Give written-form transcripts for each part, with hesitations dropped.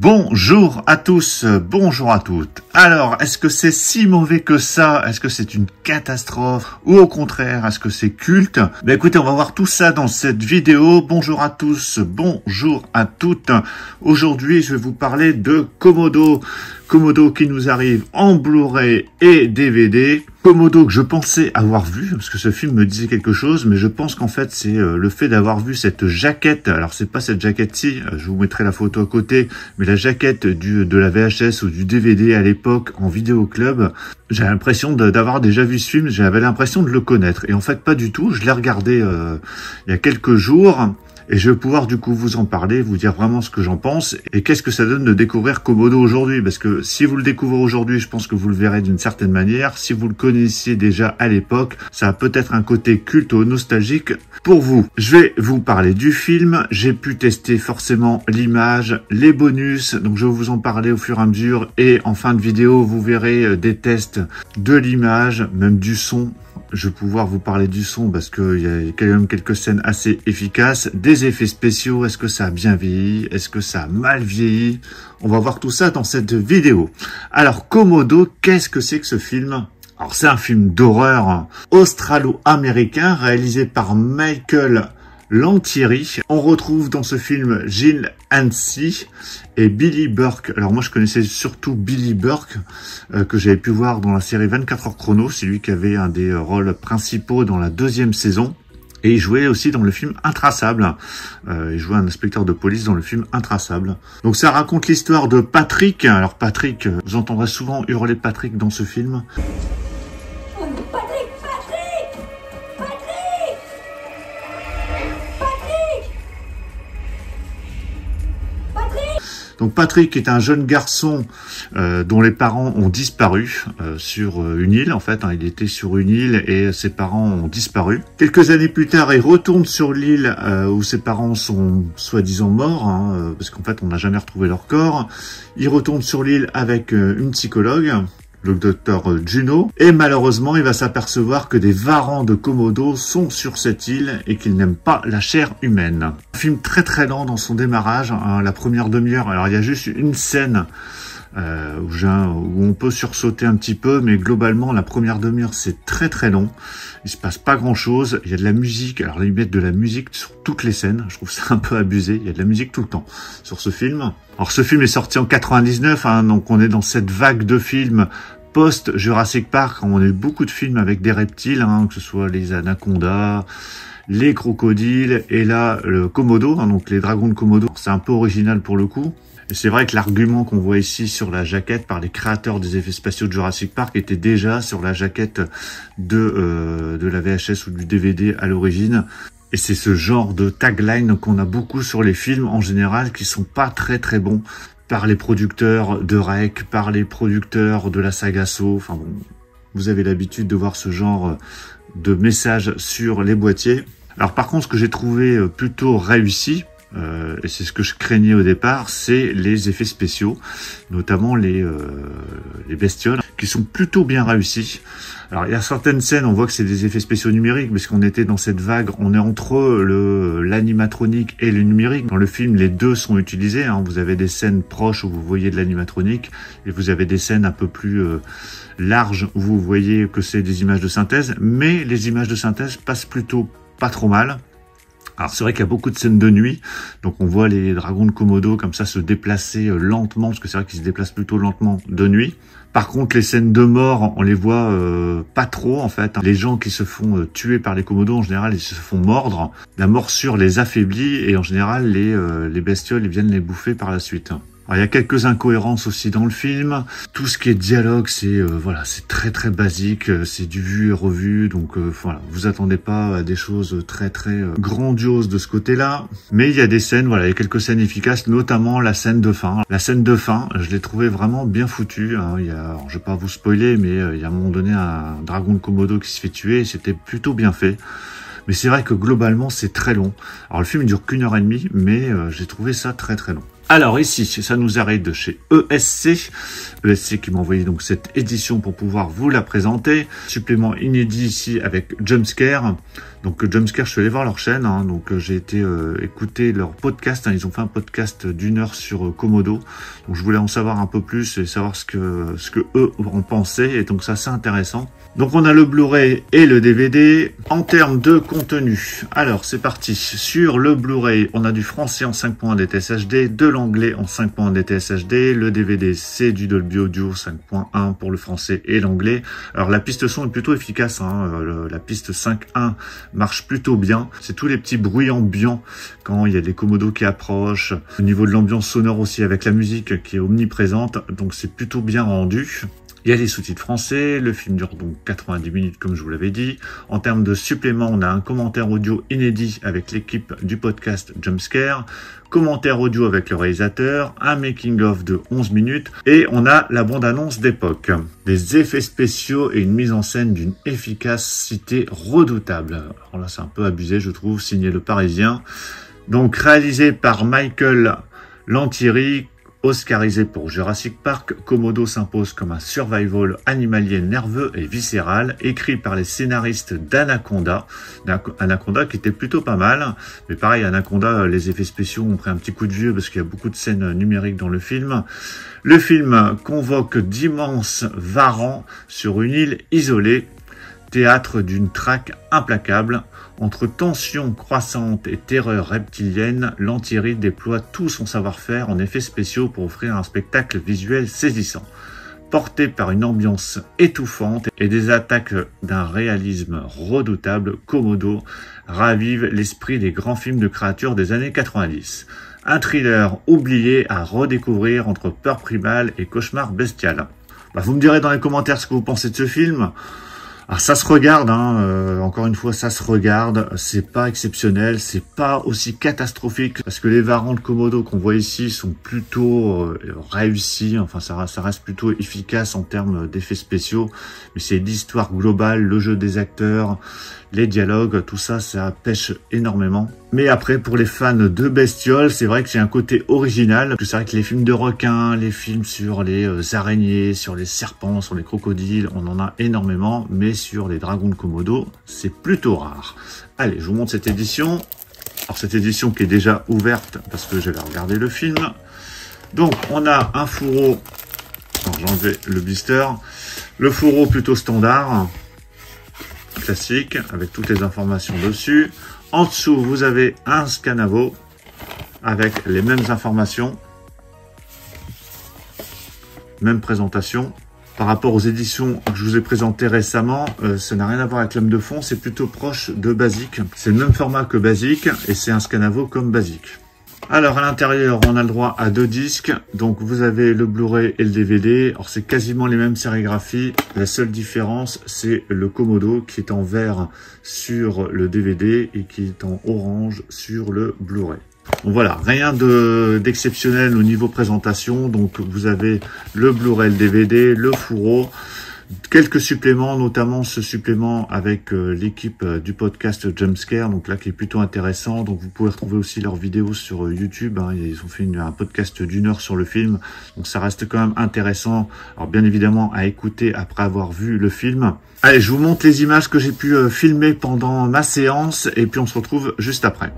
Bonjour à tous, bonjour à toutes. Alors, est-ce que c'est si mauvais que ça? Est-ce que c'est une catastrophe? Ou au contraire, est-ce que c'est culte? Ben écoutez, on va voir tout ça dans cette vidéo. Bonjour à tous, bonjour à toutes. Aujourd'hui, je vais vous parler de Komodo. Komodo qui nous arrive en Blu-ray et DVD. Komodo que je pensais avoir vu, parce que ce film me disait quelque chose, mais je pense qu'en fait c'est le fait d'avoir vu cette jaquette. Alors c'est pas cette jaquette-ci, je vous mettrai la photo à côté, mais la jaquette de la VHS ou du DVD à l'époque en vidéoclub. J'ai l'impression d'avoir déjà vu ce film, j'avais l'impression de le connaître. Et en fait pas du tout, je l'ai regardé il y a quelques jours. Et je vais pouvoir du coup vous en parler, vous dire vraiment ce que j'en pense et qu'est-ce que ça donne de découvrir Komodo aujourd'hui. Parce que si vous le découvrez aujourd'hui, je pense que vous le verrez d'une certaine manière. Si vous le connaissiez déjà à l'époque, ça a peut-être un côté culte ou nostalgique pour vous. Je vais vous parler du film. J'ai pu tester forcément l'image, les bonus. Donc je vais vous en parler au fur et à mesure. Et en fin de vidéo, vous verrez des tests de l'image, même du son. Je vais pouvoir vous parler du son parce qu'il y a quand même quelques scènes assez efficaces. Des effets spéciaux, est-ce que ça a bien vieilli? Est-ce que ça a mal vieilli? On va voir tout ça dans cette vidéo. Alors, Komodo, qu'est-ce que c'est que ce film? Alors, c'est un film d'horreur australo-américain réalisé par Michael Lantieri. On retrouve dans ce film Gilles Hansi et Billy Burke. Alors moi je connaissais surtout Billy Burke que j'avais pu voir dans la série 24 heures chrono. C'est lui qui avait un des rôles principaux dans la deuxième saison. Et il jouait aussi dans le film Intraçable. Il jouait un inspecteur de police dans le film Intraçable. Donc ça raconte l'histoire de Patrick. Alors Patrick, vous entendrez souvent hurler Patrick dans ce film. Donc Patrick est un jeune garçon dont les parents ont disparu sur une île. En fait, il était sur une île et ses parents ont disparu. Quelques années plus tard, il retourne sur l'île où ses parents sont soi-disant morts, parce qu'en fait, on n'a jamais retrouvé leur corps. Il retourne sur l'île avec une psychologue, le docteur Juno, et malheureusement, il va s'apercevoir que des varans de Komodo sont sur cette île et qu'ils n'aiment pas la chair humaine. Un film très très lent dans son démarrage, la première demi-heure. Alors il y a juste une scène où on peut sursauter un petit peu, mais globalement la première demi-heure c'est très très long. Il se passe pas grand chose. Il y a de la musique. Alors ils mettent de la musique sur toutes les scènes. Je trouve ça un peu abusé. Il y a de la musique tout le temps sur ce film. Alors ce film est sorti en 99, donc on est dans cette vague de films post-Jurassic Park. On a eu beaucoup de films avec des reptiles, que ce soit les anacondas, les crocodiles et là le Komodo, donc les dragons de Komodo. C'est un peu original pour le coup. Et c'est vrai que l'argument qu'on voit ici sur la jaquette par les créateurs des effets spéciaux de Jurassic Park était déjà sur la jaquette de la VHS ou du DVD à l'origine. Et c'est ce genre de tagline qu'on a beaucoup sur les films en général qui sont pas très très bons par les producteurs de Rec, par les producteurs de la saga Saw. Enfin bon, vous avez l'habitude de voir ce genre de messages sur les boîtiers. Alors par contre, ce que j'ai trouvé plutôt réussi, et c'est ce que je craignais au départ, c'est les effets spéciaux, notamment les bestioles, qui sont plutôt bien réussis. Alors il y a certaines scènes, on voit que c'est des effets spéciaux numériques, parce qu'on était dans cette vague, on est entre l'animatronique et le numérique. Dans le film, les deux sont utilisés, vous avez des scènes proches où vous voyez de l'animatronique, et vous avez des scènes un peu plus larges où vous voyez que c'est des images de synthèse, mais les images de synthèse passent plutôt pas trop mal. Alors c'est vrai qu'il y a beaucoup de scènes de nuit, donc on voit les dragons de Komodo comme ça se déplacer lentement, parce que c'est vrai qu'ils se déplacent plutôt lentement de nuit. Par contre les scènes de mort, on les voit pas trop en fait. Les gens qui se font tuer par les Komodos, en général ils se font mordre. La morsure les affaiblit et en général les bestioles ils viennent les bouffer par la suite. Alors, il y a quelques incohérences aussi dans le film. Tout ce qui est dialogue, c'est voilà, c'est très très basique, c'est du vu et revu, donc voilà, vous attendez pas à des choses très très grandioses de ce côté-là. Mais il y a des scènes, voilà, il y a quelques scènes efficaces, notamment la scène de fin. La scène de fin, je l'ai trouvée vraiment bien foutue. Il y a, alors, je vais pas vous spoiler, mais il y a à un moment donné un dragon de Komodo qui se fait tuer, et c'était plutôt bien fait. Mais c'est vrai que globalement c'est très long. Alors le film il dure qu'1 heure et demie, mais j'ai trouvé ça très très long. Alors ici, ça nous arrive de chez ESC. ESC qui m'a envoyé donc cette édition pour pouvoir vous la présenter. Supplément inédit ici avec Jumpscare. Donc Jumpscare, je suis allé voir leur chaîne. Donc j'ai été écouter leur podcast. Ils ont fait un podcast d'1 heure sur Komodo. Donc je voulais en savoir un peu plus et savoir ce que eux en pensaient. Et donc ça, c'est intéressant. Donc on a le Blu-ray et le DVD. En termes de contenu, alors c'est parti. Sur le Blu-ray, on a du français en 5.1 DTS HD, de l'anglais en 5.1 DTS HD. Le DVD, c'est du Dolby Audio 5.1 pour le français et l'anglais. Alors la piste son est plutôt efficace. La piste 5.1 marche plutôt bien. C'est tous les petits bruits ambiants quand il y a des Komodo qui approchent. Au niveau de l'ambiance sonore aussi avec la musique qui est omniprésente. Donc c'est plutôt bien rendu. Il y a les sous-titres français, le film dure donc 90 minutes comme je vous l'avais dit. En termes de supplément, on a un commentaire audio inédit avec l'équipe du podcast Jumpscare, commentaire audio avec le réalisateur, un making-of de 11 minutes et on a la bande-annonce d'époque. Des effets spéciaux et une mise en scène d'une efficacité redoutable. Alors là c'est un peu abusé je trouve, signé Le Parisien. Donc réalisé par Michael Lantieri, oscarisé pour Jurassic Park, Komodo s'impose comme un survival animalier nerveux et viscéral, écrit par les scénaristes d'Anaconda. Anaconda qui était plutôt pas mal, mais pareil, Anaconda, les effets spéciaux ont pris un petit coup de vieux parce qu'il y a beaucoup de scènes numériques dans le film. Le film convoque d'immenses varans sur une île isolée, théâtre d'une traque implacable. Entre tension croissante et terreur reptilienne, Lantieri déploie tout son savoir-faire en effets spéciaux pour offrir un spectacle visuel saisissant. Porté par une ambiance étouffante et des attaques d'un réalisme redoutable, Komodo ravive l'esprit des grands films de créatures des années 90. Un thriller oublié à redécouvrir entre peur primale et cauchemar bestial. Vous me direz dans les commentaires ce que vous pensez de ce film. Alors ça se regarde, encore une fois, ça se regarde, c'est pas exceptionnel, c'est pas aussi catastrophique, parce que les varans de Komodo qu'on voit ici sont plutôt réussis, enfin ça reste plutôt efficace en termes d'effets spéciaux, mais c'est l'histoire globale, le jeu des acteurs, les dialogues, tout ça, ça pêche énormément. Mais après, pour les fans de bestioles, c'est vrai que c'est un côté original. C'est vrai que les films de requins, les films sur les araignées, sur les serpents, sur les crocodiles, on en a énormément. Mais sur les dragons de Komodo, c'est plutôt rare. Allez, je vous montre cette édition. Alors cette édition qui est déjà ouverte parce que j'avais regardé le film. Donc on a un fourreau. Alors j'ai enlevé le blister. Le fourreau plutôt standard, classique, avec toutes les informations dessus. En dessous, vous avez un scanavo avec les mêmes informations, même présentation. Par rapport aux éditions que je vous ai présentées récemment, ça n'a rien à voir avec L'Homme de Fond, c'est plutôt proche de Basique. C'est le même format que Basique et c'est un scanavo comme Basique. Alors à l'intérieur, on a le droit à 2 disques. Donc vous avez le Blu-ray et le DVD. Alors c'est quasiment les mêmes sérigraphies. La seule différence, c'est le Komodo qui est en vert sur le DVD et qui est en orange sur le Blu-ray. Donc voilà, rien d'exceptionnel au niveau présentation. Donc vous avez le Blu-ray, le DVD, le fourreau. Quelques suppléments, notamment ce supplément avec l'équipe du podcast Jumpscare, donc là qui est plutôt intéressant. Donc vous pouvez retrouver aussi leurs vidéos sur YouTube. Ils ont fait un podcast d'1 heure sur le film, donc ça reste quand même intéressant. Alors bien évidemment à écouter après avoir vu le film. Allez, je vous montre les images que j'ai pu filmer pendant ma séance et puis on se retrouve juste après.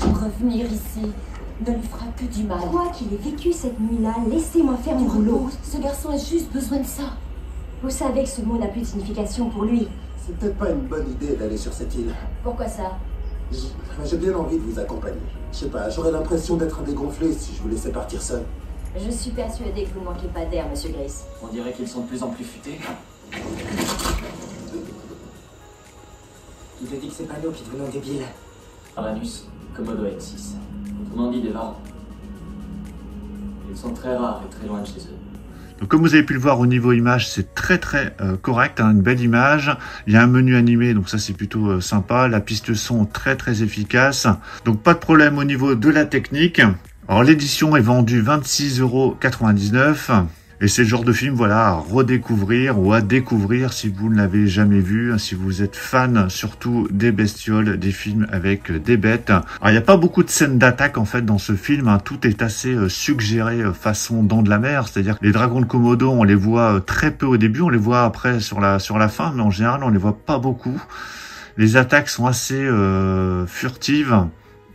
Revenir ici ne lui fera que du mal. Quoi qu'il ait vécu cette nuit-là, laissez-moi faire mon boulot. Ce garçon a juste besoin de ça. Vous savez que ce mot n'a plus de signification pour lui. C'est peut-être pas une bonne idée d'aller sur cette île. Pourquoi ça? J'ai bien envie de vous accompagner. Je sais pas, j'aurais l'impression d'être dégonflé si je vous laissais partir seul. Je suis persuadée que vous manquez pas d'air, monsieur Grace. On dirait qu'ils sont de plus en plus futés. Il te dit que c'est pas nous qui devenons débiles. Arlanus, Komodo N6. Autrement dit, des varans. Ils sont très rares et très loin de chez eux. Donc, comme vous avez pu le voir au niveau image, c'est très correct, hein, une belle image. Il y a un menu animé, donc ça c'est plutôt sympa. La piste son très efficace. Donc pas de problème au niveau de la technique. Alors l'édition est vendue 26,99 €. Et c'est le genre de film, voilà, à redécouvrir ou à découvrir si vous ne l'avez jamais vu, si vous êtes fan surtout des bestioles, des films avec des bêtes. Alors il n'y a pas beaucoup de scènes d'attaque en fait dans ce film, hein. Tout est assez suggéré façon Dents de la Mer, c'est-à-dire que les dragons de Komodo, on les voit très peu au début, on les voit après sur la fin, mais en général on les voit pas beaucoup. Les attaques sont assez furtives.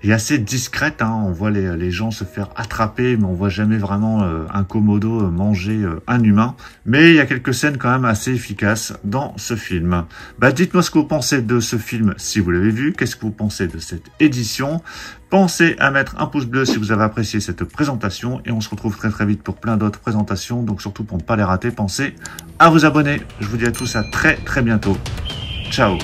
Et assez discrète, hein. On voit les gens se faire attraper, mais on voit jamais vraiment un Komodo manger un humain. Mais il y a quelques scènes quand même assez efficaces dans ce film. Bah, dites-moi ce que vous pensez de ce film si vous l'avez vu. Qu'est-ce que vous pensez de cette édition? Pensez à mettre un pouce bleu si vous avez apprécié cette présentation. Et on se retrouve très vite pour plein d'autres présentations. Donc surtout pour ne pas les rater, pensez à vous abonner. Je vous dis à tous à très bientôt. Ciao.